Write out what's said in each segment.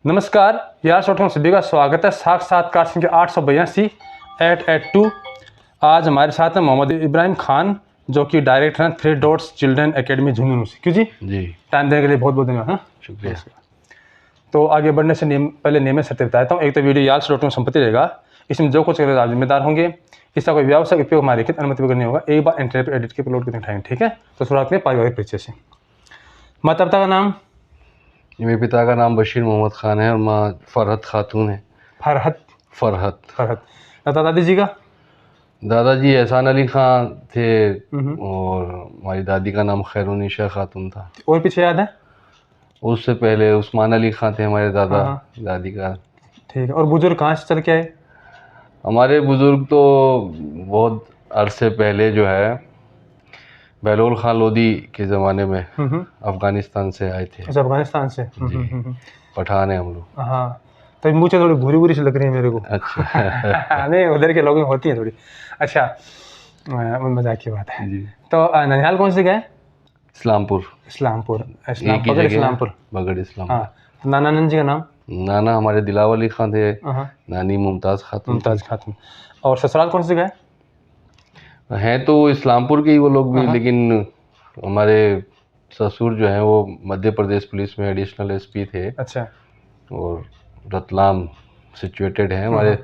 नमस्कार यार छोटों सभी का स्वागत है साक्षात्कार संख्या 882 आज हमारे साथ है मोहम्मद इब्राहिम खान जो कि डायरेक्टर हैं 3 डॉट्स चिल्ड्रन एकेडमी झुंझुनू से। क्यों जी टाइम देने के लिए बहुत बहुत धन्यवाद। हाँ शुक्रिया। तो आगे बढ़ने से पहले नियम में सत्य बताता हूँ। एक तो वीडियो यार छोटों संपत्ति रहेगा, इसमें जो कुछ आप जिम्मेदार होंगे, इसका कोई व्यावसायिक उपयोग हमारे लिखित अनुमति वगैरह नहीं होगा। एक बार इंटरनेट पर एडिट के अपलोड करने टाइम, ठीक है। तो शुरुआत करें पारिवारिक परिचय से। माता पिता का नाम? मेरे पिता का नाम बशीर मोहम्मद खान है और माँ फरहत खातून है। फरहत। दादा दादी जी का? दादाजी एहसान अली खान थे और हमारी दादी का नाम खैरुनिशा खातून था। और पीछे याद है? उससे पहले उस्मान अली खान थे हमारे दादा दादी का। ठीक है। और बुजुर्ग कहाँ से चल के आए? हमारे बुजुर्ग तो बहुत अरसे पहले जो है बहलोल खान लोधी के ज़माने में अफ़गानिस्तान से आए थे। अच्छा, अफगानिस्तान से। पठान है हम लोग। हाँ, तो मुझे थोड़ी भूरी भूरी सी लग रही है मेरे को। अच्छा। नहीं, उधर के लोगों होती है थोड़ी। अच्छा, मजाक की बात है जी। तो ननिहाल कौन से गए? इस्लामपुर। इस्लामपुर। बगड़ इस्लामपुर। हाँ, तो नाना नंद जी का नाम? नाना हमारे दिलावर अली खान थे, नानी मुमताज़ खातून। और ससुराल कौन से गए? हैं तो इस्लामपुर के ही वो लोग भी, लेकिन हमारे ससुर जो हैं वो मध्य प्रदेश पुलिस में एडिशनल एसपी थे। अच्छा। और रतलाम सिचुएटेड है हमारे।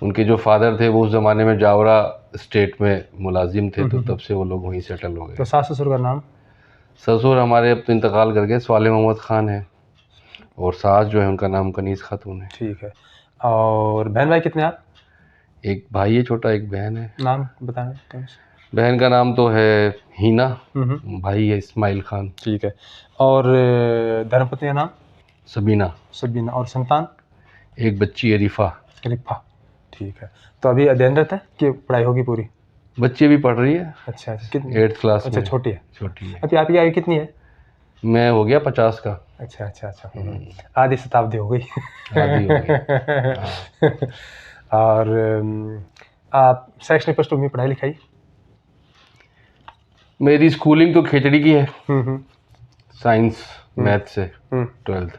उनके जो फादर थे वो उस ज़माने में जावरा स्टेट में मुलाजिम थे, तो तब से वो लोग वहीं सेटल हो गए। तो सास ससुर का नाम? ससुर हमारे अब तो इंतकाल कर गए, स्वाले मोहम्मद खान है, और सास जो है उनका नाम कनीज़ खातून है। ठीक है। और बहन भाई कितने आप? एक भाई है छोटा, एक बहन है। नाम बताएं। बहन का नाम तो है हीना, भाई है इस्माइल खान। ठीक है। और धर्मपत्नी का नाम? सबीना। और संतान? एक बच्ची है रिफा। ठीक है। तो अभी अध्ययन रहता है कि पढ़ाई होगी पूरी? बच्ची भी पढ़ रही है। अच्छा, कितनी? 8th क्लास में। छोटी है। छोटी है। अभी आपकी आयु कितनी है? मैं हो गया 50 का। अच्छा। आधी शताब्दी हो गई। आधी हो गई। और आप शैक्षणिक पृष्ठभूमि में पढ़ाई लिखाई? मेरी स्कूलिंग तो खेतड़ी की है, साइंस मैथ से 12th।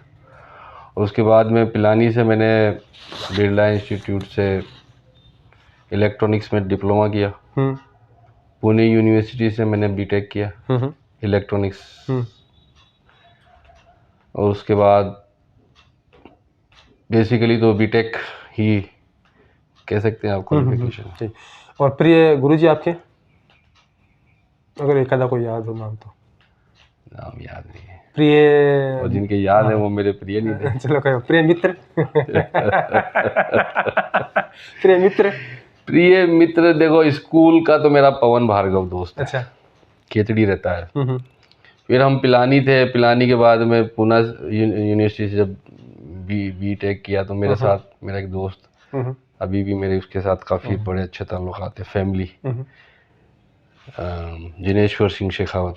और उसके बाद में पिलानी से मैंने बिरला इंस्टीट्यूट से इलेक्ट्रॉनिक्स में डिप्लोमा किया। पुणे यूनिवर्सिटी से मैंने बीटेक किया इलेक्ट्रॉनिक्स। और उसके बाद बेसिकली तो बीटेक ही कह सकते हैं आप क्वालिफिकेशन। और प्रिय गुरुजी आपके, अगर एक आधा कोई याद हो नाम तो? नाम याद नहीं है। प्रिय, और जिनके याद है वो मेरे प्रिय नहीं थे। चलो कहो प्रिय मित्र। प्रिय मित्र देखो, स्कूल का तो मेरा पवन भार्गव दोस्त है। अच्छा। खेतड़ी रहता है। फिर हम पिलानी थे, पिलानी के बाद में पुणे यूनिवर्सिटी से जब बीटेक किया तो मेरे साथ मेरा एक दोस्त अभी भी मेरे उसके साथ काफ़ी बड़े अच्छे ताल्लुकात है फैमिली, जिनेश्वर सिंह शेखावत।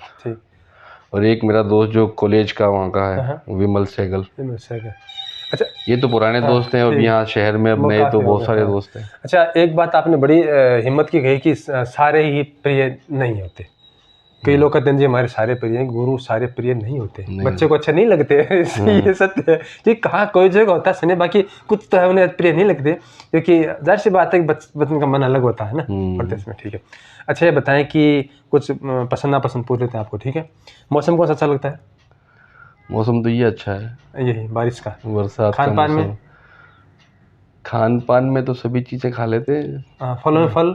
और एक मेरा दोस्त जो कॉलेज का वहाँ का है विमल सहगल। अच्छा, ये तो पुराने दोस्त हैं और यहाँ शहर में अब नए तो बहुत सारे दोस्त हैं। अच्छा, एक बात आपने बड़ी हिम्मत की कही कि सारे ही प्रिय नहीं होते। कई लोग कहते हैं जी हमारे सारे प्रिय हैं, गुरु सारे प्रिय नहीं होते, बच्चे को अच्छे नहीं लगते। ये सत्य है कि कहाँ कोई जगह होता है सने, बाकी कुछ तो है उन्हें प्रिय नहीं लगते, क्योंकि जाहिर सी बात है कि बच्चन का मन अलग होता है ना पढ़ते समय। ठीक है। अच्छा, ये बताएं कि कुछ पसंद नापसंद पूछ लेते हैं आपको, ठीक है। मौसम कौन सा अच्छा लगता है? मौसम तो ये अच्छा है, यही बारिश का, बरसात का मौसम। खान पान में तो सभी चीज़ें खा लेते हैं। फलों में फल?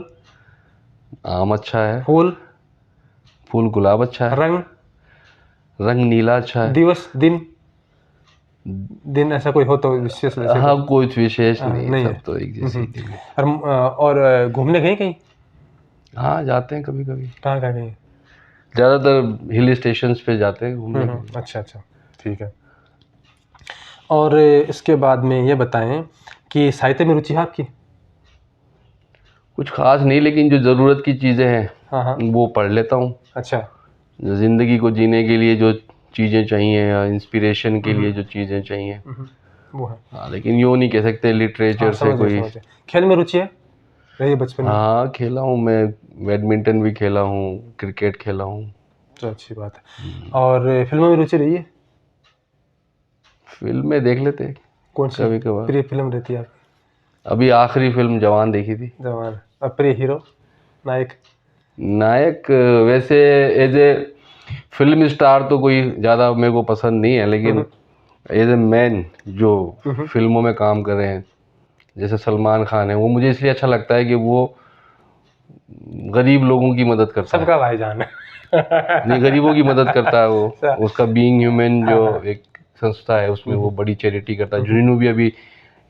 आम अच्छा है। फूल गुलाब अच्छा है। रंग नीला अच्छा है। दिवस दिन ऐसा कोई हो तो विशेष? हाँ, कोई विशेष नहीं, सब तो एक जैसे ही दिन है। और घूमने गए कहीं? हाँ, जाते हैं कभी कभी। कहाँ गए? ज़्यादातर हिल स्टेशंस पे जाते हैं घूमने। अच्छा, ठीक है। और इसके बाद में ये बताएं कि साहित्य में रुचि है आपकी? कुछ खास नहीं, लेकिन जो ज़रूरत की चीज़ें हैं वो पढ़ लेता हूँ। अच्छा। ज़िंदगी को जीने के लिए जो चीज़ें चाहिए या इंस्पिरेशन के लिए जो चीज़ें चाहिए वो है। हाँ, लेकिन यूँ नहीं कह सकते लिटरेचर से कोई। खेल में रुचि है रही बचपन में? हाँ, खेला हूँ मैं, बैडमिंटन भी खेला हूँ, क्रिकेट खेला हूँ। तो अच्छी बात है। और फिल्मों में रुचि रही है? फिल्में देख लेते हैं। कौन सी कभी कभार। प्रिय फिल्म रहती है आपकी? अभी आखिरी फिल्म जवान देखी थी। जवान। और प्रिय हीरो, नायक? नायक वैसे एज ए फिल्म स्टार तो कोई ज़्यादा मेरे को पसंद नहीं है, लेकिन एज ए मैन जो फिल्मों में काम कर रहे हैं जैसे सलमान खान है, वो मुझे इसलिए अच्छा लगता है कि वो गरीब लोगों की मदद करता है। सबका भाईजान है। नहीं, गरीबों की मदद करता है वो। अच्छा। उसका बीइंग ह्यूमन जो हाँ। एक संस्था है उसमें वो बड़ी चैरिटी करता है। जुनू भी अभी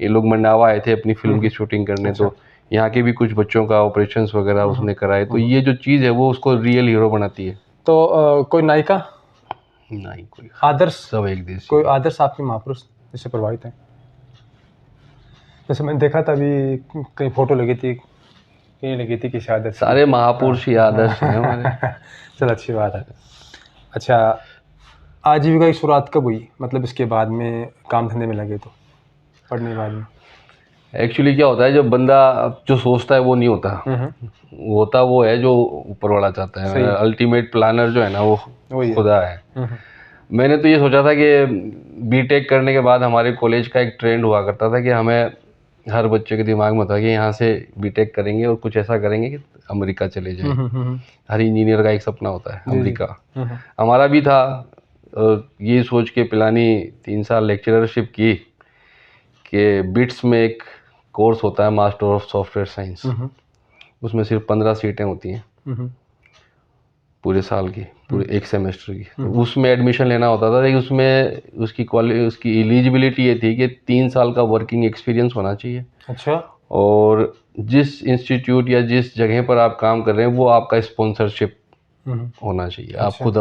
ये लोग मंडावा आए थे अपनी फिल्म की शूटिंग करने, अच्छा। तो यहाँ के भी कुछ बच्चों का ऑपरेशंस वगैरह उसने कराए, तो ये जो चीज़ है वो उसको रियल हीरो बनाती है। तो कोई नायिका नहीं कोई, आदर्श, सब एक देश कोई आदर्श आपके महापुरुष जिससे प्रभावित है? जैसे मैंने देखा था अभी कहीं फोटो लगी थी, कहीं लगी थी किसी आदर्श की। सारे महापुरुष ही आदर्श हैं हमारे। चल अच्छी बात है। अच्छा, आजीविका की शुरुआत कब हुई, मतलब इसके बाद में काम धंधे में लगे तो, पढ़ने के बाद में? एक्चुअली क्या होता है, जब बंदा जो सोचता है वो नहीं होता, होता वो है जो ऊपर वाला चाहता है। अल्टीमेट प्लानर जो है ना वो वही है। खुदा है। मैंने तो ये सोचा था कि बीटेक करने के बाद हमारे कॉलेज का एक ट्रेंड हुआ करता था कि हमें, हर बच्चे के दिमाग में होता कि यहाँ से बीटेक करेंगे और कुछ ऐसा करेंगे कि अमेरिका चले जाएं। हर इंजीनियर का एक सपना होता है अमेरिका। हमारा भी था। ये सोच के पिलानी 3 साल लेक्चररशिप की कि बिट्स में एक कोर्स होता है मास्टर ऑफ सॉफ्टवेयर साइंस, उसमें सिर्फ 15 सीटें होती हैं पूरे साल की, पूरे एक सेमेस्टर की। तो उसमें एडमिशन लेना होता था, लेकिन उसमें उसकी एलिजिबिलिटी ये थी कि 3 साल का वर्किंग एक्सपीरियंस होना चाहिए। अच्छा। और जिस इंस्टीट्यूट या जिस जगह पर आप काम कर रहे हैं वो आपका स्पॉन्सरशिप होना चाहिए। आप खुद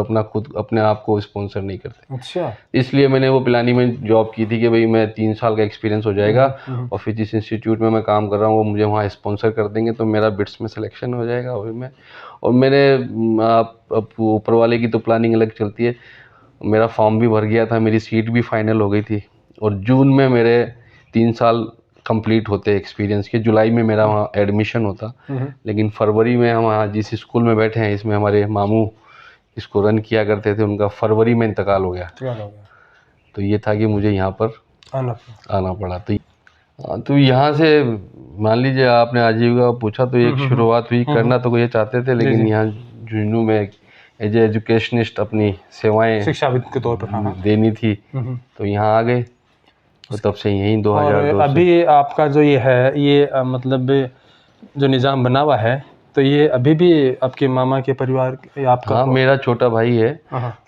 अपने आप को स्पॉन्सर नहीं करते। अच्छा। इसलिए मैंने वो पिलानी में जॉब की थी कि भाई मैं 3 साल का एक्सपीरियंस हो जाएगा और फिर जिस इंस्टीट्यूट में मैं काम कर रहा हूँ वो मुझे वहाँ स्पॉन्सर कर देंगे तो मेरा बिट्स में सिलेक्शन हो जाएगा। और मैंने अब ऊपर वाले की तो प्लानिंग अलग चलती है। मेरा फॉर्म भी भर गया था, मेरी सीट भी फाइनल हो गई थी और जून में मेरे 3 साल कंप्लीट होते एक्सपीरियंस के। जुलाई में मेरा वहाँ एडमिशन होता, लेकिन फरवरी में हम वहाँ जिस स्कूल में बैठे हैं इसमें हमारे मामू इसको रन किया करते थे, उनका फरवरी में इंतकाल हो गया। तो ये था कि मुझे यहाँ पर आना पड़ा। तो यहाँ से मान लीजिए आपने आजीविका पूछा तो एक शुरुआत हुई। करना तो ये चाहते थे, लेकिन यहाँ झुंझुनू में एज एजुकेशनिस्ट अपनी सेवाएं शिक्षाविद के तौर पर देनी थी, तो यहाँ आ गए। तो तब से यहीं 2002 अभी आपका जो ये है ये मतलब जो निज़ाम बना हुआ है, तो ये अभी भी आपके मामा के परिवार आपका? हाँ, मेरा छोटा भाई है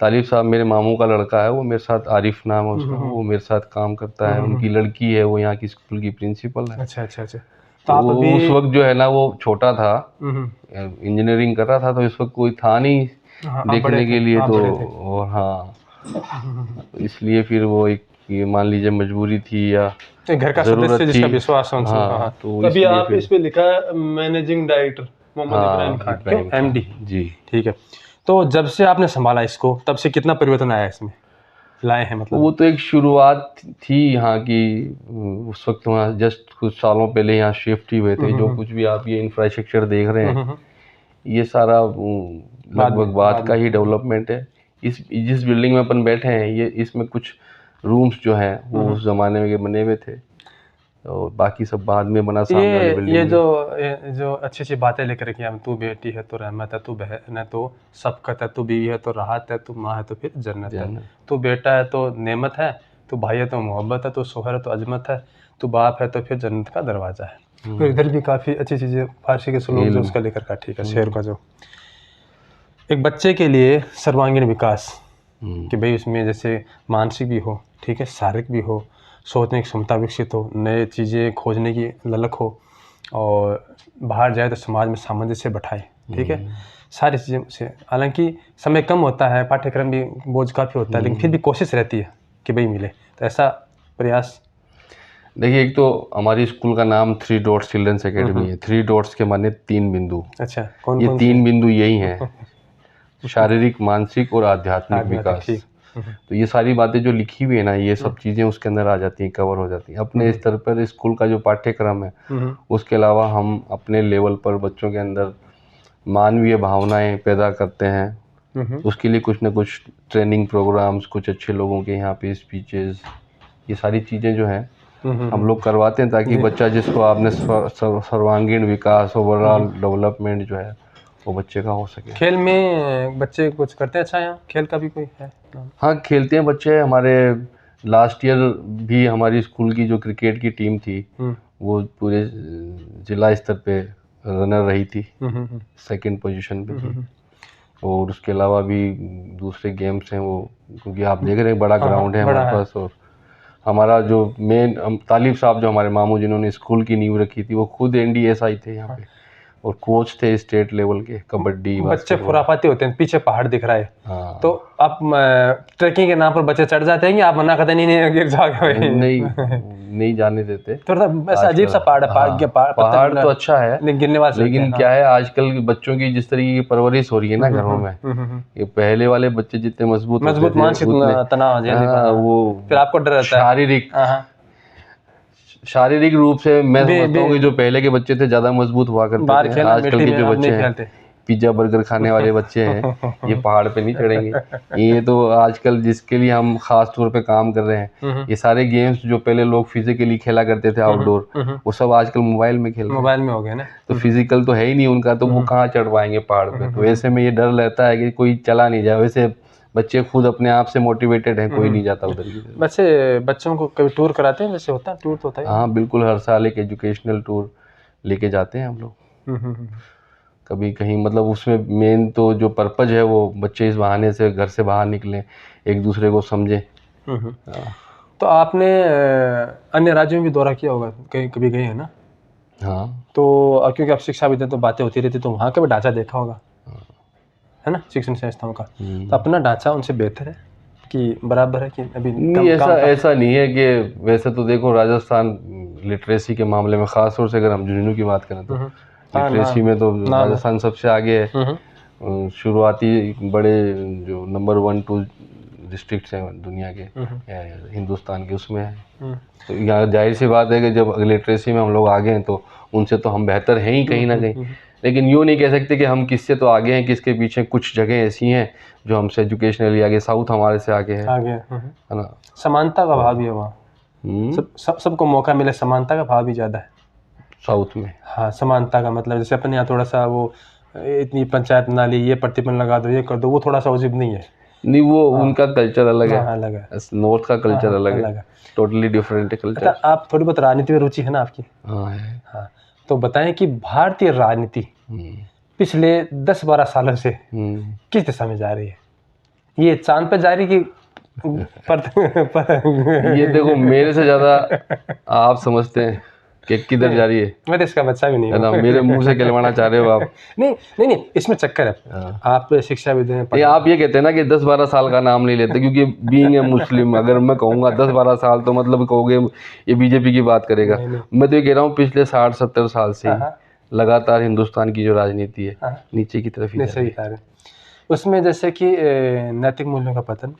तालिब साहब, मेरे मामू का लड़का है, वो मेरे साथ, आरिफ नाम है उसका, वो मेरे साथ काम करता है। उनकी लड़की है, वो यहाँ की स्कूल की प्रिंसिपल है। अच्छा अच्छा अच्छा। तो आप अभी उस वक्त जो है ना वो छोटा था, इंजीनियरिंग कर रहा था, तो इस वक्त कोई था नहीं देखने के लिए। तो हाँ, इसलिए फिर वो एक ये मान लीजिए मजबूरी थी या घर का सदस्य जिसका विश्वास। हाँ, तो अभी आप इस पे लिखा है managing director Mohammad Ibrahim Khan, MD ji. ठीक है। तो जब से आपने संभाला इसको तब से कितना परिवर्तन आया इसमें, लाए हैं मतलब? वो तो एक शुरुआत थी यहाँ की। उस वक्त वहाँ जस्ट कुछ सालों पहले यहाँ शिफ्ट ही हुए थे। जो कुछ भी आप ये इंफ्रास्ट्रक्चर देख रहे हैं ये सारा लगभग बाद का ही डेवलपमेंट है। जिस बिल्डिंग में अपन बैठे हैं ये, इसमें कुछ रूम्स जो हैं वो उस जमाने में बने हुए थे और बाकी सब बाद में बना सामने वाली बिल्डिंग। ये जो अच्छी अच्छी बातें लेकर के हम, तू बेटी है तो रहमत है, तू बहन है तो सबकत है, तू बीवी है तो राहत है, तू माँ है तो फिर जन्नत है, तू बेटा है तो नेमत है, तू भाई है तो मोहब्बत है, तू शोहर है तो अजमत है, तू बाप है तो फिर जन्नत का दरवाज़ा है। तो इधर भी काफ़ी अच्छी चीज़ें फारसी के स्लोग जो उसका लेकर का, ठीक है, शेर का जो एक बच्चे के लिए सर्वांगीण विकास कि भाई उसमें जैसे मानसिक भी हो, ठीक है, शारीरिक भी हो, सोचने की क्षमता विकसित हो, नए चीज़ें खोजने की ललक हो और बाहर जाए तो समाज में सामंजस्य बैठाए, ठीक है, सारी चीज़ें से। हालांकि समय कम होता है, पाठ्यक्रम भी बोझ काफ़ी होता है, लेकिन फिर भी कोशिश रहती है कि भाई मिले, तो ऐसा प्रयास। देखिए, एक तो हमारी स्कूल का नाम 3 डॉट्स चिल्ड्रंस एकेडमी है। 3 डॉट्स के माने 3 बिंदु। अच्छा, ये 3 बिंदु यही हैं, शारीरिक, मानसिक और आध्यात्मिक विकास। तो ये सारी बातें जो लिखी हुई है ना, ये सब चीज़ें उसके अंदर आ जाती हैं, कवर हो जाती हैं। अपने स्तर पर स्कूल का जो पाठ्यक्रम है उसके अलावा हम अपने लेवल पर बच्चों के अंदर मानवीय भावनाएं पैदा करते हैं। उसके लिए कुछ ना कुछ ट्रेनिंग प्रोग्राम्स, कुछ अच्छे लोगों के यहाँ पे स्पीचेस, ये सारी चीज़ें जो हैं हम लोग करवाते हैं ताकि बच्चा जिसको आपने सर्वांगीण विकास, ओवरऑल डेवलपमेंट जो है वो बच्चे का हो सके। खेल में बच्चे कुछ करते हैं अच्छा, यहाँ खेल का भी कोई है? हाँ, खेलते हैं बच्चे। हमारे लास्ट ईयर भी हमारी स्कूल की जो क्रिकेट की टीम थी वो पूरे जिला स्तर पे रनर रही थी, सेकंड पोजीशन पे थी। और उसके अलावा भी दूसरे गेम्स हैं वो, क्योंकि आप देख रहे हैं बड़ा ग्राउंड है हमारे पास। और हमारा जो मेन तालिब साहब जो हमारे मामू जिन्होंने स्कूल की नींव रखी थी वो खुद NDSI थे यहाँ पे, और कोच थे स्टेट लेवल के कबड्डी। बच्चे खुराफाती होते हैं, पीछे पहाड़ दिख रहा है। हाँ। तो आप ट्रैकिंग के नाम पर बच्चे चढ़ जाते हैं कि आप मना करते नहीं गिर जाओगे? नहीं जाने देते। थोड़ा ऐसा अजीब सा पहाड़ है। पहाड़ तो अच्छा है गिरने वाले, लेकिन क्या है आजकल के बच्चों की जिस तरीके की परवरिश हो रही है ना घरों में, ये पहले वाले बच्चे जितने मजबूत मानसिक तनाव वो फिर आपको डर रहता है। शारीरिक रूप से मैं समझता हूँ कि जो पहले के बच्चे थे ज्यादा मजबूत हुआ करते थे। आजकल के जो बच्चे हैं पिज्जा बर्गर खाने वाले बच्चे हैं, ये पहाड़ पे नहीं चढ़ेंगे। ये तो आजकल जिसके लिए हम खास तौर पे काम कर रहे हैं, ये सारे गेम्स जो पहले लोग फिजिकली खेला करते थे आउटडोर, वो सब आजकल मोबाइल में खेल रहे हैं। मोबाइल में हो गए ना, तो फिजिकल तो है ही नहीं उनका, तो वो कहाँ चढ़ पाएंगे पहाड़ पे। तो ऐसे में ये डर रहता है कि कोई चला नहीं जाए। वैसे बच्चे खुद अपने आप से मोटिवेटेड है, कोई नहीं जाता उधर की तरफ। वैसे बच्चों को कभी टूर कराते हैं? वैसे होता है टूर? तो होता है। हाँ बिल्कुल, हर साल एक एजुकेशनल टूर लेके जाते हैं हम लोग। कभी कहीं मतलब उसमें मेन तो जो पर्पज है वो बच्चे इस बहाने से घर से बाहर निकलें, एक दूसरे को समझें। तो आपने अन्य राज्यों में भी दौरा किया होगा, कहीं कभी गए हैं ना? हाँ। तो क्योंकि आप शिक्षाविद हैं तो बातें होती रहती, तो वहाँ का भी ढांचा देखा होगा, है ना, शिक्षण संस्थाओं का। तो अपना ढांचा उनसे बेहतर है कि बराबर है कि अभी नहीं? ऐसा नहीं है कि वैसे तो देखो राजस्थान लिटरेसी के मामले में खास तौर से अगर हम झुंझुनू की बात करें तो लिटरेसी में तो राजस्थान सबसे आगे है। शुरुआती बड़े जो नंबर 1 2 डिस्ट्रिक्ट्स हैं दुनिया के या हिंदुस्तान के, उसमें है। तो यहाँ जाहिर सी बात है कि जब लिटरेसी में हम लोग आगे हैं तो उनसे तो हम बेहतर हैं ही कहीं ना कहीं। लेकिन यूँ नहीं कह सकते कि हम किससे तो आगे हैं, किसके पीछे। कुछ जगह ऐसी हैं जो हमसे एजुकेशनली आगे, साउथ हमारे से आगे है ना। समानता का भाव भी है वहाँ, सबको मौका मिले, समानता का भाव भी ज़्यादा है साउथ में। हाँ, समानता का मतलब जैसे अपने यहाँ थोड़ा सा वो इतनी पंचायत नाली, ये प्रतिबंध लगा दो, ये कर दो, वो थोड़ा सा उजिब नहीं है। नहीं, वो उनका कल्चर अलग है। अलग है। नॉर्थ का कल्चर अलग है, टोटली डिफरेंट कल्चर। आप थोड़ी बहुत राजनीति में रुचि है ना आपकी? हाँ है। हाँ, तो बताएं कि भारतीय राजनीति पिछले 10-12 सालों से किस दिशा में जा रही है? ये चांद पे जा रही कि ये देखो मेरे से ज्यादा आप समझते हैं कि किधर जा रही है। मैं तो इसका बच्चा भी नहीं है ना, मेरे मुंह से कहलवाना चाह रहे हो आप। नहीं, इसमें चक्कर है। आप शिक्षाविद हैं, आप ये कहते हैं ना कि 10-12 साल का नाम नहीं लेते, क्योंकि बीइंग ए मुस्लिम अगर मैं कहूँगा 10-12 साल तो मतलब कहोगे ये बीजेपी की बात करेगा। मैं तो ये कह रहा हूँ पिछले 60-70 साल से लगातार हिंदुस्तान की जो राजनीति है नीचे की तरफ ही सही है। उसमें जैसे कि नैतिक मूल्यों का पतन,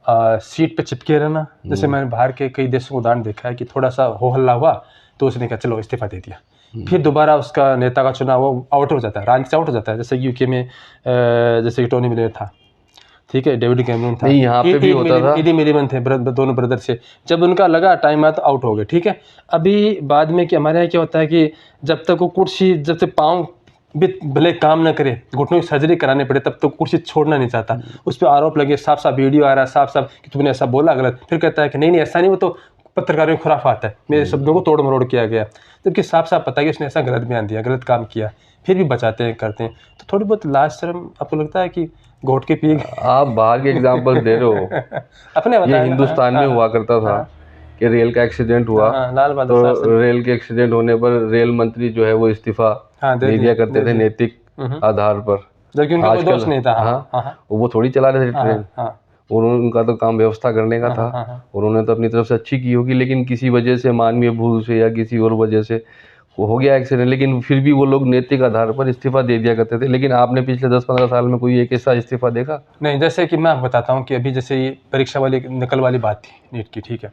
सीट पे चिपके रहना। जैसे मैंने बाहर के कई देशों को उदाहरण देखा है कि थोड़ा सा हो हल्ला हुआ तो उसने कहा चलो इस्तीफा दे दिया, फिर दोबारा उसका नेता का चुनाव वो आउट हो जाता है, राजनीति से आउट हो जाता है। जैसे यूके में जैसे टोनी ब्लेयर था, ठीक है, डेविड कैमरून था, यहाँ पे भी होता था, ईडी मिलीबन थे, दोनों ब्रदर से। जब उनका लगा टाइम आया तो आउट हो गए, ठीक है। अभी बाद में कि हमारे यहाँ क्या होता है कि जब तक वो कुर्सी, जब तक पाँव भी भले काम न करे, घुटनों की सर्जरी कराने पड़े, तब तो कुर्सी छोड़ना नहीं चाहता। उस पर आरोप लगे, साफ साफ वीडियो आ रहा है, साफ साफ कि तुमने ऐसा बोला गलत। फिर कहता है कि नहीं ऐसा नहीं, वो तो पत्रकारों में खुराफात है, मेरे शब्दों को तोड़ मरोड़ किया गया। जबकि साफ साफ पता है कि उसने ऐसा गलत बयान दिया, गलत काम किया, फिर भी बचाते हैं, करते हैं। तो थोड़ी बहुत लाज शर्म आपको लगता है कि घोट के पिए? आप बाहर के एग्जाम्पल दे रहे हो। अपने ये हिंदुस्तान में हुआ करता था कि रेल का एक्सीडेंट हुआ, तो रेल के एक्सीडेंट होने पर रेल मंत्री जो है वो इस्तीफा दे दिया करते थे नैतिक आधार पर, जबकि उनका कोई दोष नहीं था। वो थोड़ी चला रहे थे ट्रेन, और उनका तो काम व्यवस्था करने का था, और उन्होंने तो अपनी तरफ से अच्छी की होगी। लेकिन किसी वजह से, मानवीय भूल से या किसी और वजह से वो हो गया एक्सीडेंट, लेकिन फिर भी वो लोग नैतिक आधार पर इस्तीफा दे दिया करते थे। लेकिन आपने पिछले 10-15 साल में कोई एक ऐसा इस्तीफा देखा? नहीं। जैसे कि मैं आपको बताता हूँ कि अभी जैसे ये परीक्षा वाली नकल वाली बात थी नीट की, ठीक है,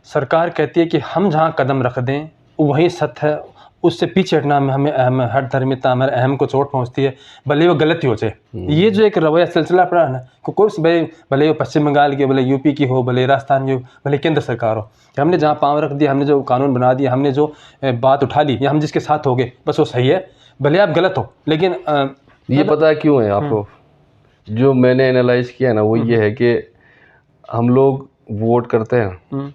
सरकार कहती है कि हम जहाँ कदम रख दें वहीं सत्य है, उससे पीछे हटना हमें हर धर्मिता हमारे अहम को चोट पहुंचती है, भले वो गलत ही हो जाए। ये जो एक रवैया सिलसिला पड़ा है ना, कोई भाई भले वो पश्चिम बंगाल की, भले यूपी की हो, भले राजस्थान की हो, भले केंद्र सरकार हो, कि हमने जहाँ पाँव रख दिया, हमने जो कानून बना दिया, हमने जो बात उठा ली, या हम जिसके साथ हो गए, बस वो सही है, भले आप गलत हो। लेकिन ये पता है क्यों है आपको? जो मैंने एनालाइज किया ना वो ये है कि हम लोग वोट करते हैं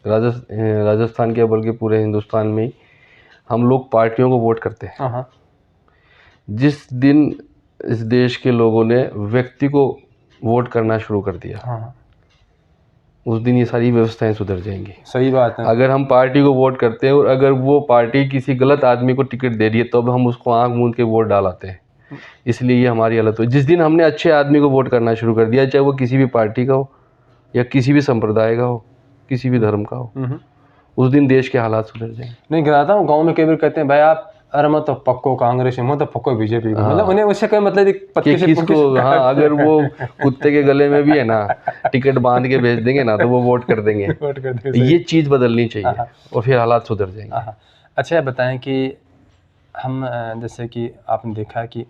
राजस्थान के, बल्कि पूरे हिंदुस्तान में ही हम लोग पार्टियों को वोट करते हैं। हाँ, जिस दिन इस देश के लोगों ने व्यक्ति को वोट करना शुरू कर दिया, हाँ, उस दिन ये सारी व्यवस्थाएं सुधर जाएंगी। सही बात है। अगर हम पार्टी को वोट करते हैं और अगर वो पार्टी किसी गलत आदमी को टिकट दे रही है, तो अब हम उसको आंख मूंद के वोट डालाते हैं। इसलिए ये हमारी हालत हुई। जिस दिन हमने अच्छे आदमी को वोट करना शुरू कर दिया, चाहे वो किसी भी पार्टी का हो या किसी भी संप्रदाय का हो, किसी भी धर्म का हो, उस दिन देश के हालात सुधर जाएंगे। नहीं गिराता हूँ, गाँव में कई बार कहते हैं भाई आप, अरे मैं तो पक्को कांग्रेस में, मैं तो पक्को बीजेपी में, मतलब उन्हें उससे कोई मतलब कि किसको, हाँ, अगर वो कुत्ते के गले में भी है ना टिकट बांध के भेज देंगे ना, तो वो वोट कर देंगे। वोट कर देंगे। ये चीज़ बदलनी चाहिए और फिर हालात सुधर जाएंगे। अच्छा बताएं कि हम जैसे कि आपने देखा कि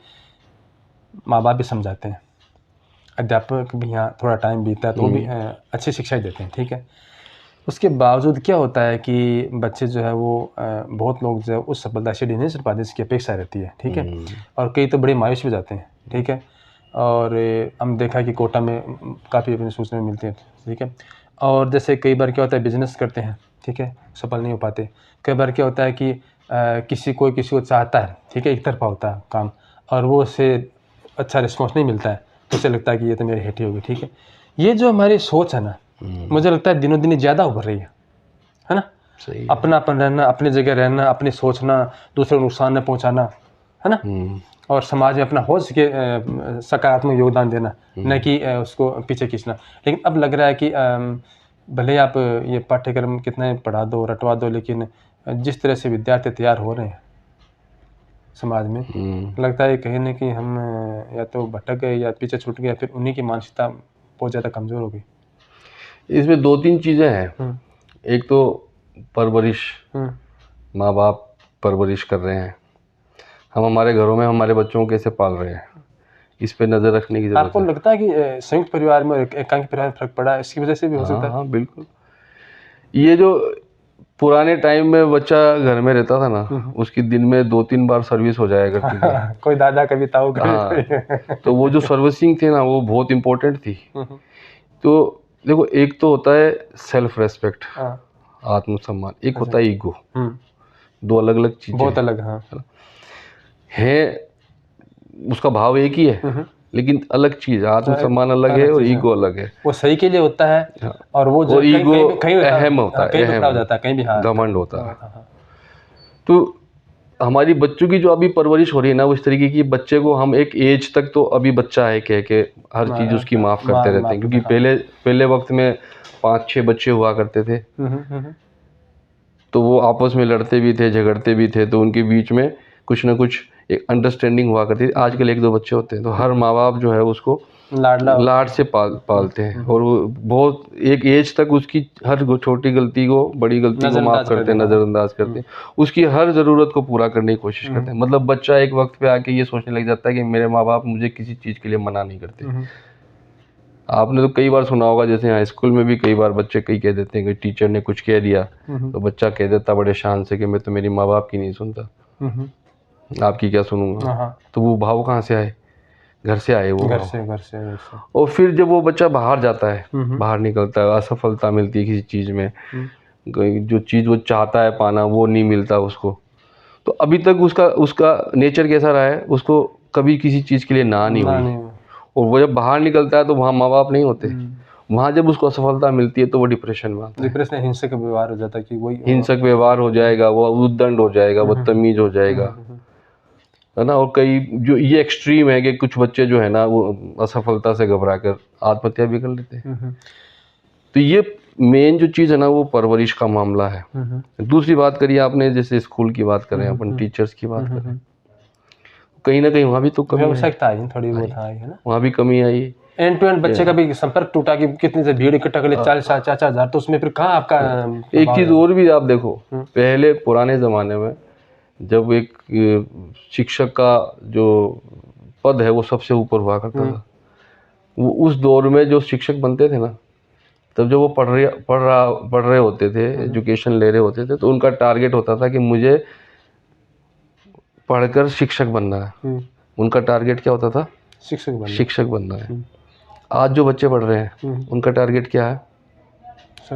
माँ बाप भी समझाते हैं, अध्यापक भी यहाँ थोड़ा टाइम बीतता है तो वो भी अच्छी शिक्षा देते हैं, ठीक है। उसके बावजूद क्या होता है कि बच्चे जो है वो बहुत लोग जो है उस सफलता से नहीं चल पाते जिसकी अपेक्षा रहती है, ठीक है। और कई तो बड़े मायूस भी जाते हैं, ठीक है। और हम देखा कि कोटा में काफ़ी अपनी सूचना मिलती है, ठीक है। और जैसे कई बार क्या होता है बिजनेस करते हैं, ठीक है, सफल नहीं हो पाते। कई बार क्या होता है कि किसी को चाहता है, ठीक है, एक तरफा होता है काम, और वो उससे अच्छा रिस्पॉन्स नहीं मिलता है, तो उसे लगता है कि ये तो मेरी हेठी होगी, ठीक है। ये जो हमारी सोच है ना, मुझे लगता है दिनों दिन ज़्यादा उभर रही है ना। सही। अपनापन रहना, अपनी जगह रहना, अपनी सोचना, दूसरे को नुकसान न पहुंचाना, है ना। और समाज में अपना हो सके सकारात्मक योगदान देना, न कि उसको पीछे खींचना। लेकिन अब लग रहा है कि भले आप ये पाठ्यक्रम कितना ही पढ़ा दो, रटवा दो, लेकिन जिस तरह से विद्यार्थी तैयार हो रहे हैं समाज में, लगता है कहीं ना कहीं हम या तो भटक गए या पीछे छूट गए, या फिर उन्हीं की मानसिकता बहुत ज़्यादा कमज़ोर हो गई। इसमें दो तीन चीज़ें हैं। एक तो परवरिश, माँ बाप परवरिश कर रहे हैं, हम हमारे घरों में हमारे बच्चों को कैसे पाल रहे हैं, इस पे नज़र रखने की ज़रूरत है। आपको लगता है कि संयुक्त परिवार में एकांकी परिवार में फर्क पड़ा है, इसकी वजह से भी हो सकता है? हाँ, बिल्कुल। ये जो पुराने टाइम में बच्चा घर में रहता था ना, उसकी दिन में 2-3 बार सर्विस हो जाया करती थी। कोई दादा कभी ताऊ हाँ, तो वो जो सर्विसिंग थी ना, वो बहुत इम्पोर्टेंट थी। तो देखो, एक तो होता है सेल्फ रेस्पेक्ट, आत्मसम्मान, एक होता है ईगो। दो अलग अलग चीजें, बहुत अलग। हाँ है, उसका भाव एक ही है, लेकिन अलग चीज। आत्मसम्मान अलग है और ईगो अलग है। वो सही के लिए होता है, और वो और ईगो अहम होता है, कहीं हो जाता है, कहीं भी घमंड होता है। तो हमारी बच्चों की जो अभी परवरिश हो रही है ना, वो इस तरीके की, बच्चे को हम एक एज तक तो अभी बच्चा है कह के हर चीज उसकी माफ करते रहते हैं, क्योंकि पहले वक्त में 5-6 बच्चे हुआ करते थे, तो वो आपस में लड़ते भी थे, झगड़ते भी थे, तो उनके बीच में कुछ ना कुछ एक अंडरस्टैंडिंग हुआ करती थी। आजकल 1-2 बच्चे होते हैं, तो हर माँ बाप जो है उसको लाड से पालते हैं, और वो बहुत एक एज तक उसकी हर छोटी गलती को, बड़ी गलती को माफ करते हैं, नज़रअंदाज करते हैं, उसकी हर ज़रूरत को पूरा करने की कोशिश करते हैं। मतलब बच्चा एक वक्त पे आके ये सोचने लग जाता है कि मेरे माँ बाप मुझे किसी चीज़ के लिए मना नहीं करते। आपने तो कई बार सुना होगा, जैसे हाई स्कूल में भी कई बार बच्चे कई कह देते हैं कि टीचर ने कुछ कह दिया, तो बच्चा कह देता बड़े शान से कि मैं तो मेरी माँ बाप की नहीं सुनता, आपकी क्या सुनूंगा। तो वो भाव कहाँ से आए? घर से आए वो, घर से। और फिर जब वो बच्चा बाहर जाता है, बाहर निकलता है, असफलता मिलती है किसी चीज़ में, जो चीज़ वो चाहता है पाना वो नहीं मिलता उसको, तो अभी तक उसका नेचर कैसा रहा है, उसको कभी किसी चीज़ के लिए ना नहीं हुई। और वो जब बाहर निकलता है तो वहाँ माँ बाप नहीं होते, वहाँ जब उसको असफलता मिलती है तो वो डिप्रेशन में आता है। डिप्रेशन, हिंसक व्यवहार हो जाता है, कि वही हिंसक व्यवहार हो जाएगा, वो उद्दंड हो जाएगा, बदतमीज हो जाएगा, है ना। और कई जो ये एक्सट्रीम है कि कुछ बच्चे जो है ना, वो असफलता से घबरा कर आत्महत्या भी कर लेते हैं। तो ये मेन जो चीज़ है ना, वो परवरिश का मामला है। दूसरी बात करिए आपने, जैसे स्कूल की बात करें, अपन टीचर्स की बात करें, कहीं ना कहीं वहाँ भी तो कमी आवश्यकता आई, थोड़ी बहुत आई है ना, वहाँ भी कमी आई। एंड टू एंड बच्चे का भी संपर्क टूटा, कि कितनी से भीड़ इकट्ठा कर ले 40,000-50,000, तो उसमें फिर कहाँ आपका। एक चीज़ और भी आप देखो, पहले पुराने ज़माने में जब एक शिक्षक का जो पद है वो सबसे ऊपर हुआ करता था, वो उस दौर में जो शिक्षक बनते थे ना, तब जब वो पढ़ रहे होते थे, एजुकेशन ले रहे होते थे, तो उनका टारगेट होता था कि मुझे पढ़कर शिक्षक बनना है। उनका टारगेट क्या होता था? शिक्षक बनना है। आज जो बच्चे पढ़ रहे हैं उनका टारगेट क्या है?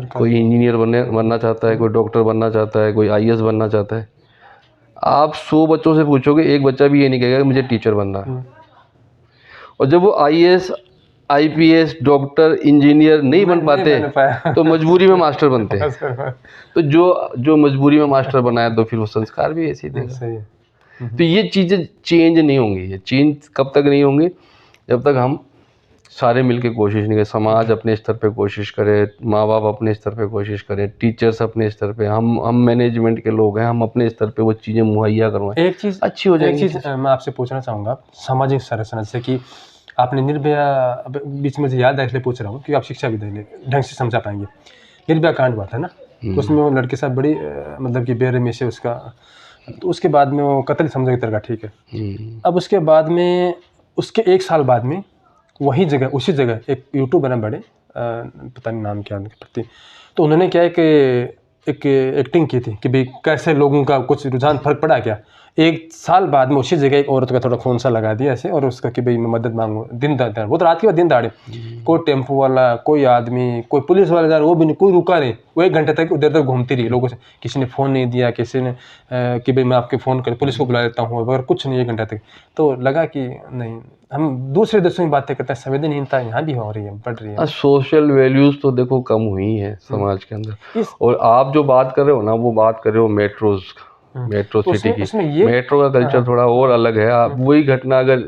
कोई इंजीनियर बनना चाहता है, कोई डॉक्टर बनना चाहता है, कोई आईएएस बनना चाहता है। आप 100 बच्चों से पूछोगे, एक बच्चा भी ये नहीं कहेगा कि मुझे टीचर बनना है। और जब वो आईएएस, आईपीएस, डॉक्टर, इंजीनियर नहीं बन पाते तो मजबूरी में मास्टर बनते हैं। तो जो मजबूरी में मास्टर बनाया तो फिर वो संस्कार भी ऐसे ही देगा। तो ये चीज़ें चेंज नहीं होंगी। ये चेंज कब तक नहीं होंगी? जब तक हम सारे मिलके कोशिश नहीं करें। समाज अपने स्तर पे कोशिश करे, माँ बाप अपने स्तर पे कोशिश करें, टीचर्स अपने स्तर पे, हम मैनेजमेंट के लोग हैं, हम अपने स्तर पे वो चीज़ें मुहैया करवाएं, एक चीज़ अच्छी हो जाएगी। एक चीज़ मैं आपसे पूछना चाहूँगा, सामाजिक संरचना, जैसे कि आपने निर्भया, बीच में मुझे याद है इसलिए पूछ रहा हूँ कि आप शिक्षा विधि ढंग से समझा पाएंगे। निर्भया कांड हुआ था ना, उसमें वो लड़के साथ बड़ी मतलब कि बेरहमी से उसका, तो उसके बाद में वो कत्ल समझा की तरह, ठीक है। अब उसके बाद में, उसके 1 साल बाद में वही जगह, उसी जगह एक यूट्यूबर है बड़े, पता नहीं नाम क्या उनके प्रति, तो उन्होंने क्या एक एक्टिंग की थी कि भाई कैसे लोगों का कुछ रुझान फर्क पड़ा क्या। 1 साल बाद में उसी जगह एक औरत का थोड़ा खून सा लगा दिया ऐसे, और उसका कि भाई मैं मदद मांगू, दिन दहाड़े, वो तो रात के बाद दिन दहाड़े, कोई टेम्पो वाला, कोई आदमी, कोई पुलिस वाला जा रहा, वो भी नहीं, कोई रुका नहीं, वो 1 घंटे तक उधर घूमती रही लोगों से, किसी ने फ़ोन नहीं दिया, किसी ने कि भाई मैं आपके फ़ोन कर पुलिस को बुला लेता हूँ, अगर कुछ नहीं 1 घंटे तक। तो लगा कि नहीं, हम दूसरे देशों की बातें करते हैं, संवेदनहीनता यहाँ भी हो रही है, बढ़ रही है। सोशल वैल्यूज़ तो देखो कम हुई है समाज के अंदर। और आप जो बात कर रहे हो ना, वो बात कर रहे हो मेट्रो सिटी की। मेट्रो का कल्चर थोड़ा और अलग है। आप वही घटना अगर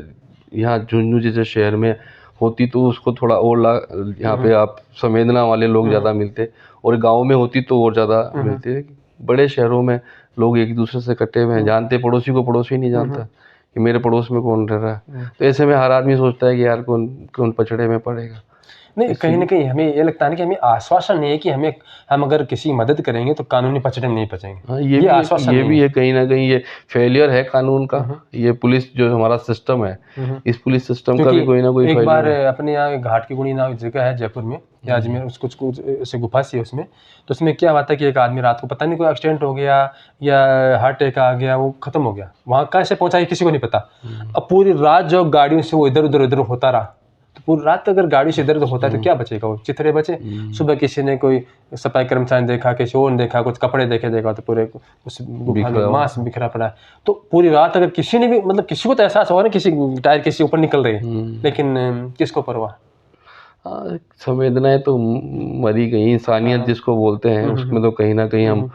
यहाँ झुंझुनू जैसे शहर में होती तो उसको थोड़ा और यहाँ पे आप संवेदना वाले लोग ज़्यादा मिलते, और गांव में होती तो और ज़्यादा मिलते। बड़े शहरों में लोग एक दूसरे से कटे हुए हैं, जानते पड़ोसी को पड़ोसी नहीं जानता कि मेरे पड़ोस में कौन रह रहा है। तो ऐसे में हर आदमी सोचता है कि यार कौन पछड़े में पड़ेगा। नहीं, कहीं ना कहीं हमें ये लगता है कि हमें आश्वासन नहीं है कि हम अगर किसी की मदद करेंगे तो कानूनी पछड़े में नहीं फंसेंगे। हाँ, ये आश्वासन भी है कहीं ना कहीं, ये फेलियर है कानून का। ये पुलिस जो हमारा सिस्टम है, इस पुलिस सिस्टम का भी कोई ना कोई एक फेलियर बार है। अपने यहाँ घाट की गुड़ी नाम जगह है जयपुर में या अजमेर, उसको कुछ ऐसे गुफा सी है उसमें, तो उसमें क्या हुआ था कि एक आदमी रात को पता नहीं कोई एक्सीडेंट हो गया या हार्ट अटैक आ गया, वो खत्म हो गया। वहाँ कैसे पहुँचा ये किसी को नहीं पता। अब पूरी रात जो गाड़ियों से वो इधर उधर होता रहा, तो पूरी रात अगर गाड़ी से इधर उधर होता है तो क्या बचेगा, वो चिथड़े बचे। सुबह किसी ने, कोई सफाई कर्मचारी देखा, किसी और ने देखा, कुछ कपड़े देखा तो पूरे उस गुफा में मांस बिखरा पड़ा है। तो पूरी रात अगर किसी ने भी, मतलब किसी को तो एहसास होगा ना, किसी टायर किसी ऊपर निकल रही है, लेकिन किसको परवाह। हाँ, संवेदनाएं तो मरी गई। इंसानियत जिसको बोलते हैं उसमें तो कहीं ना कहीं हम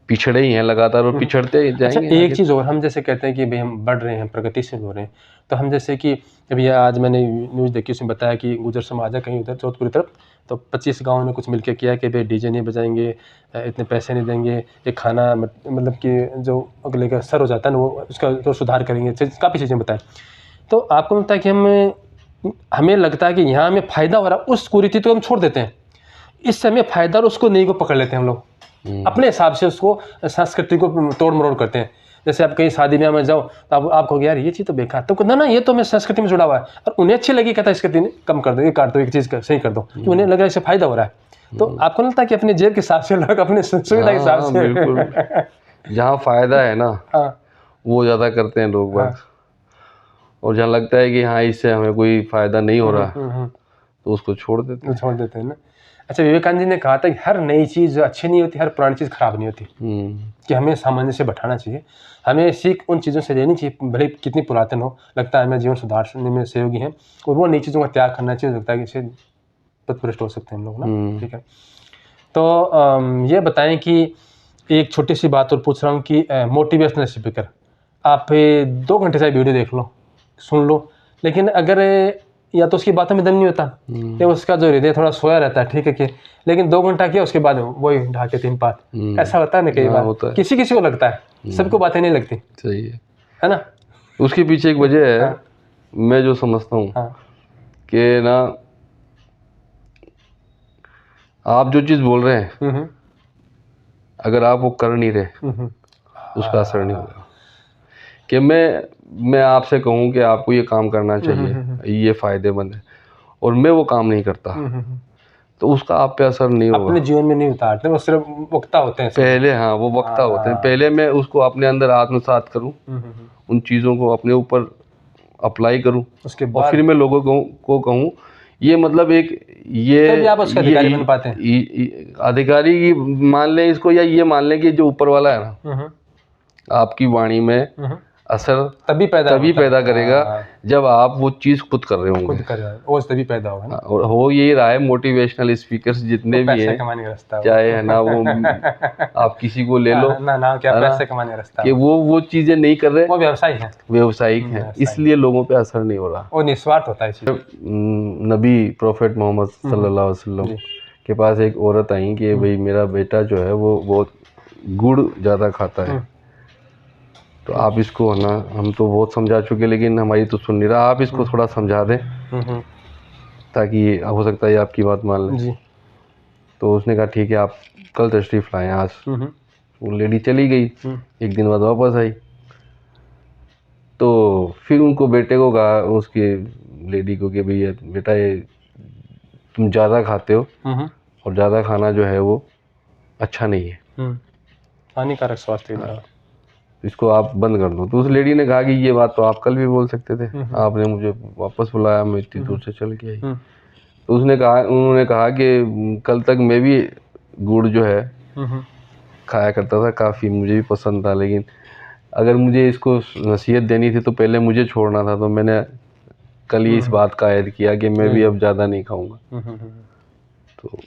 पिछड़े ही हैं लगातार, और पिछड़ते ही जाएंगे। अच्छा, एक चीज़ और, हम जैसे कहते हैं कि भाई हम बढ़ रहे हैं, प्रगतिशील हो रहे हैं, तो हम जैसे कि अभी आज मैंने न्यूज़ देखी, उसमें बताया कि गुजर समाज है कहीं उधर जोधपुर तरफ, तो 25 गाँव ने कुछ मिलकर किया कि भाई डीजे नहीं बजाएंगे, इतने पैसे नहीं देंगे, ये खाना मतलब कि जो अगले का सर हो जाता है ना, वो उसका तो सुधार करेंगे, काफ़ी चीज़ें बताएं। तो आपको लगता है कि हमें लगता है कि यहाँ हमें फ़ायदा हो रहा है, उस कुरीति तो हम छोड़ देते हैं, इससे हमें फ़ायदा और उसको नहीं को पकड़ लेते हैं हम लोग, अपने हिसाब से उसको संस्कृति को तोड़ मरोड़ करते हैं। जैसे आप कहीं शादी ब्याह में जाओ तो आप कहोगे यार ये चीज़ तो बेकार, तो ना ये तो मैं संस्कृति में जुड़ा हुआ है, और उन्हें अच्छी लगी, कहता है संस्कृति ने कम कर दो, ये काट दो, एक चीज़ सही कर दो, कि उन्हें लगा इससे फायदा हो रहा है। तो आपको लगता है कि अपने जेब के हिसाब से लोग अपने सुविधा के हिसाब से, बिल्कुल, जहाँ फायदा है ना वो ज़्यादा करते हैं लोग बस, और जहाँ लगता है कि हाँ इससे हमें कोई फायदा नहीं हो रहा तो उसको छोड़ देते हैं ना। अच्छा, विवेकानंद जी ने कहा था कि हर नई चीज़ अच्छी नहीं होती, हर पुरानी चीज़ खराब नहीं होती, कि हमें सामंजस्य बैठाना चाहिए, हमें सीख उन चीज़ों से लेनी चाहिए भले कितनी पुरातन हो, लगता है हमें जीवन सुधारने में सहयोगी हैं, और वो नई चीज़ों का त्याग करना चाहिए, लगता है कि इससे पथभ्रष्ट हो सकते हैं हम लोग ना। ठीक है, तो ये बताएं कि एक छोटी सी बात और पूछ रहा हूँ कि मोटिवेशनल स्पीकर, आप 2 घंटे से वीडियो देख लो, सुन लो, लेकिन अगर या तो उसकी बातों में दम नहीं होता, या उसका जो हृदय थोड़ा सोया रहता है, ठीक है कि, लेकिन 2 घंटा किया उसके बाद वही ढाके 3 पात, ऐसा होता है ना कई बार, किसी को लगता है, सबको बातें नहीं लगती। सही है ना। उसके पीछे एक वजह है, मैं जो समझता हूँ कि ना, आप जो चीज़ बोल रहे हैं अगर आप वो कर नहीं रहे उसका असर नहीं होगा। कि मैं आपसे कहूँ कि आपको ये काम करना चाहिए, ये फ़ायदेमंद है, और मैं वो काम नहीं करता, तो उसका आप पे असर नहीं होगा। अपने जीवन में नहीं उतारते, वो सिर्फ वक्ता होते हैं पहले, हाँ, वो वक्ता होते हैं। पहले मैं उसको अपने अंदर आत्मसात करूँ, उन चीज़ों को अपने ऊपर अप्लाई करूँ, उसके और बाद फिर मैं लोगों को कहूँ। ये मतलब एक तभी आप उसका अधिकारी बन पाते हैं। अधिकारी की मान लें इसको, या ये मान लें कि जो ऊपर वाला है ना, आपकी वाणी में असर तभी पैदा करेगा जब आप वो चीज़ खुद कर रहे होंगे, खुद कर रहा है, वो तभी पैदा होगा ना। और हो यही रहा है। मोटिवेशनल स्पीकर्स जितने भी पैसे हैं, कमाने का रास्ता चाहे है ना वो आप किसी को ले लो, ना क्या है ना, पैसे कमाने का रास्ता कि वो चीज़ें नहीं कर रहे, वो व्यवसाय है, व्यवसायिक हैं, इसलिए लोगों पे असर नहीं हो रहा। वो निस्वार्थ होता है चीज। नबी प्रोफेट मोहम्मद सल्लल्लाहु अलैहि वसल्लम के पास एक औरत आई कि भाई मेरा बेटा जो है वो बहुत गुड़ ज़्यादा खाता है, तो आप इसको, है ना, हम तो बहुत समझा चुके लेकिन हमारी तो सुन नहीं रहा, आप इसको थोड़ा समझा दें ताकि हो सकता है आपकी बात मान लें। तो उसने कहा ठीक है, आप कल तशरीफ़ लाएं आज। वो लेडी चली गई, एक दिन बाद वापस आई, तो फिर उनको बेटे को कहा, उसकी लेडी को, कि भैया बेटा ये तुम ज़्यादा खाते हो, और ज़्यादा खाना जो है वो अच्छा नहीं है, हानिकारक स्वास्थ्य के लिए, इसको आप बंद कर दो। तो उस लेडी ने कहा कि ये बात तो आप कल भी बोल सकते थे, आपने मुझे वापस बुलाया, मैं इतनी दूर से चल के आई। तो उन्होंने कहा कि कल तक मैं भी गुड़ जो है खाया करता था, काफ़ी मुझे भी पसंद था, लेकिन अगर मुझे इसको नसीहत देनी थी तो पहले मुझे छोड़ना था, तो मैंने कल ही इस बात का ऐड किया कि मैं भी अब ज़्यादा नहीं खाऊंगा। तो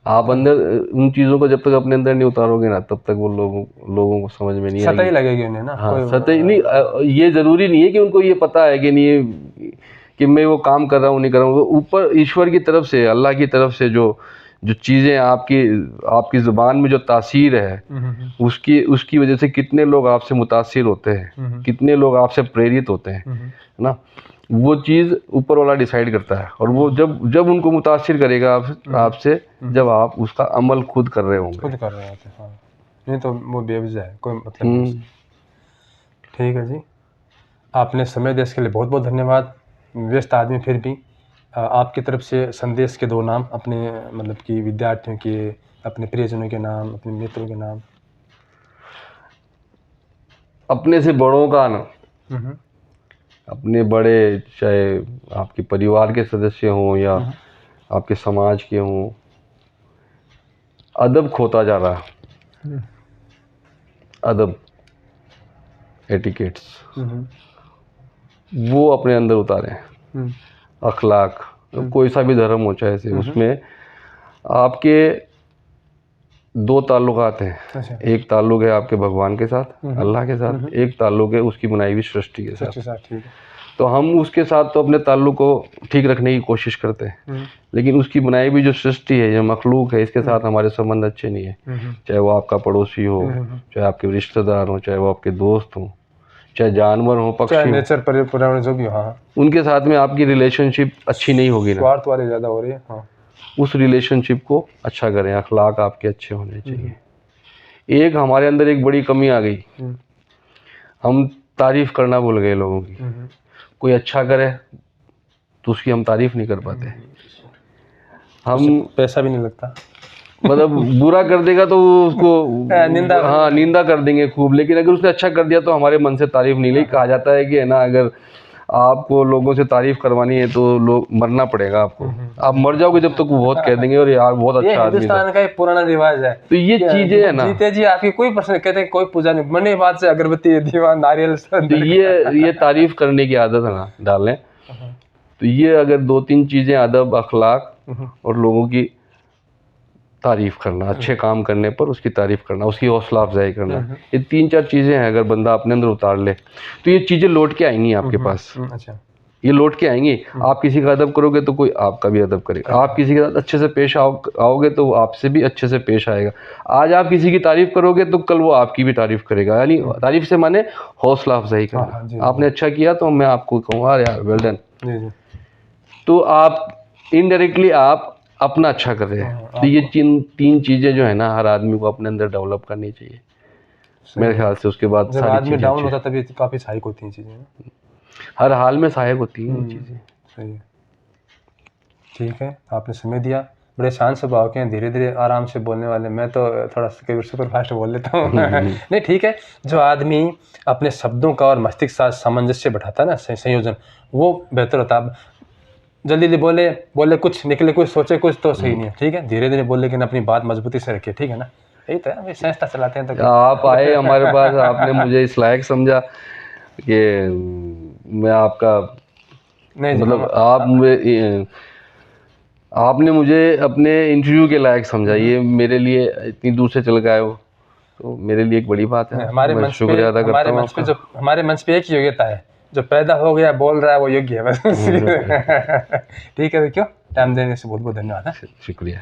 आप अंदर उन चीज़ों को जब तक अपने अंदर नहीं उतारोगे ना, तब तक वो लोगों को समझ में नहीं आएगी, सताई लगेगी उन्हें ना। हाँ, सताई नहीं, ये ज़रूरी नहीं है कि उनको ये पता है कि नहीं कि मैं वो काम कर रहा हूँ नहीं कर रहा हूँ। ऊपर ईश्वर की तरफ से, अल्लाह की तरफ से जो चीज़ें आपकी ज़ुबान में जो तासीर है, उसकी वजह से कितने लोग आपसे मुतासिर होते हैं, कितने लोग आपसे प्रेरित होते हैं, है ना। वो चीज़ ऊपर वाला डिसाइड करता है, और वो जब उनको मुतासिर करेगा आपसे, जब आप उसका अमल खुद कर रहे होंगे, खुद कर रहे होते हैं, हाँ। नहीं तो वो बेवजह है, कोई मतलब नहीं। ठीक है जी, आपने समय दिया इसके लिए बहुत बहुत धन्यवाद। व्यस्त आदमी फिर भी आपकी तरफ से संदेश के 2 नाम, अपने मतलब कि विद्यार्थियों के, अपने प्रियजनों के नाम, अपने मित्रों के नाम। अपने से बड़ों का ना, अपने बड़े, चाहे आपके परिवार के सदस्य हों या आपके समाज के हों, अदब खोता जा रहा है, अदब, एटिकेट्स, वो अपने अंदर उतारें। अखलाक, कोई सा भी धर्म हो चाहे से, उसमें आपके 2 ताल्लुकात हैं। अच्छा। एक ताल्लुक है आपके भगवान के साथ, अल्लाह के साथ, एक ताल्लुक है उसकी बनाई हुई सृष्टि के साथ। ठीक है। तो हम उसके साथ तो अपने ताल्लुक को ठीक रखने की कोशिश करते हैं, लेकिन उसकी बनाई हुई जो सृष्टि है, जो मखलूक है, इसके साथ हमारे संबंध अच्छे नहीं है। चाहे वो आपका पड़ोसी हो, चाहे आपके रिश्तेदार हो, चाहे वो आपके दोस्त हो, चाहे जानवर हो, पक्षी हो, नेचर पर्यावरण जो भी हो, हाँ, उनके साथ में आपकी रिलेशनशिप अच्छी नहीं होगी ना, स्वार्थ वाले ज़्यादा हो रही है, हाँ। उस रिलेशनशिप को अच्छा करें, अखलाक आपके अच्छे होने चाहिए। एक हमारे अंदर एक बड़ी कमी आ गई, हम तारीफ करना भूल गए लोगों की। कोई अच्छा करे तो उसकी हम तारीफ नहीं कर पाते, हम पैसा भी नहीं लगता, मतलब बुरा कर देगा तो उसको निंदा कर देंगे खूब, लेकिन अगर उसने अच्छा कर दिया तो हमारे मन से तारीफ नहीं लगी। कहा जाता है कि है ना, अगर आपको लोगों से तारीफ करवानी है तो लोग मरना पड़ेगा आपको, आप मर जाओगे जब तक वो बहुत कह देंगे और यार बहुत अच्छा आदमी था। हिंदुस्तान का एक पुराना रिवाज है। तो ये चीजें है ना, जीते जी आपकी कोई प्रश्न, कहते हैं कोई पूजा नहीं, मरने बाद से अगरबत्ती, दीवान, नारियल, तो ये तारीफ करने की आदत है ना डालें। तो ये अगर 2-3 चीजें, अदब, अखलाक और लोगों की तारीफ करना, अच्छे काम करने पर उसकी तारीफ करना, उसकी हौसला अफजाई करना, ये 3-4 चीजें हैं, अगर बंदा अपने अंदर उतार ले तो ये चीजें लौट के आएंगी आपके पास। अच्छा, ये लौट के आएंगी। आप किसी का अदब करोगे तो कोई आपका भी अदब करेगा, आप किसी के साथ अच्छे से पेश आओगे तो वो आपसे भी अच्छे से पेश आएगा। आज आप किसी की तारीफ करोगे तो कल वो आपकी भी तारीफ करेगा, यानी तारीफ से माने हौसला अफजाई करना। आपने अच्छा किया तो मैं आपको कहूँगा यार वेल डन, तो आप इनडायरेक्टली आप अपना अच्छा कर रहे हैं। तो ये 3 चीज़ें जो है ना, हर आदमी को अपने अंदर डेवलप करनी चाहिए। मेरे ख्याल से उसके बाद जब सारी आदमी चीज़ें डाउन अच्छी- होता तभी काफ़ी सहायक होती हैं चीज़ें ना। हर हाल में सहायक होती हैं ये चीज़ें। सही है। ठीक है, आपने समय दिया। बड़े शांत स्वभाव के हैं, धीरे धीरे आराम से बोलने वाले। मैं तो थोड़ा कई सुपर फास्ट बोल लेता हूँ। नहीं ठीक है, जो आदमी अपने शब्दों का और मस्तिष्क के साथ सामंजस्य बैठाता है ना, संयोजन, वो बेहतर होता है। अब जल्दी जल्दी बोले कुछ, निकले कुछ, सोचे कुछ, तो सही नहीं है। ठीक है, धीरे धीरे बोल, लेकिन अपनी बात मजबूती से रखिए। ठीक है ना, यही तो है, भाई संस्था चलाते हैं तो आप आए हमारे पास, आपने मुझे इस लायक समझा कि मैं आपका नहीं जी, मतलब आपने मुझे अपने इंटरव्यू के लायक समझा। ये मेरे लिए इतनी दूर से चल के आए हो, तो मेरे लिए एक बड़ी बात है। हमारे मैं मंच पे, शुक्रिया अदा करता हूँ आपका। जो हमारे मंच पे एक ही योग्यता है, जो पैदा हो गया बोल रहा है वो योग्य है बस। ठीक है, तो क्यों टाइम देने से बहुत बहुत धन्यवाद। शुक्रिया।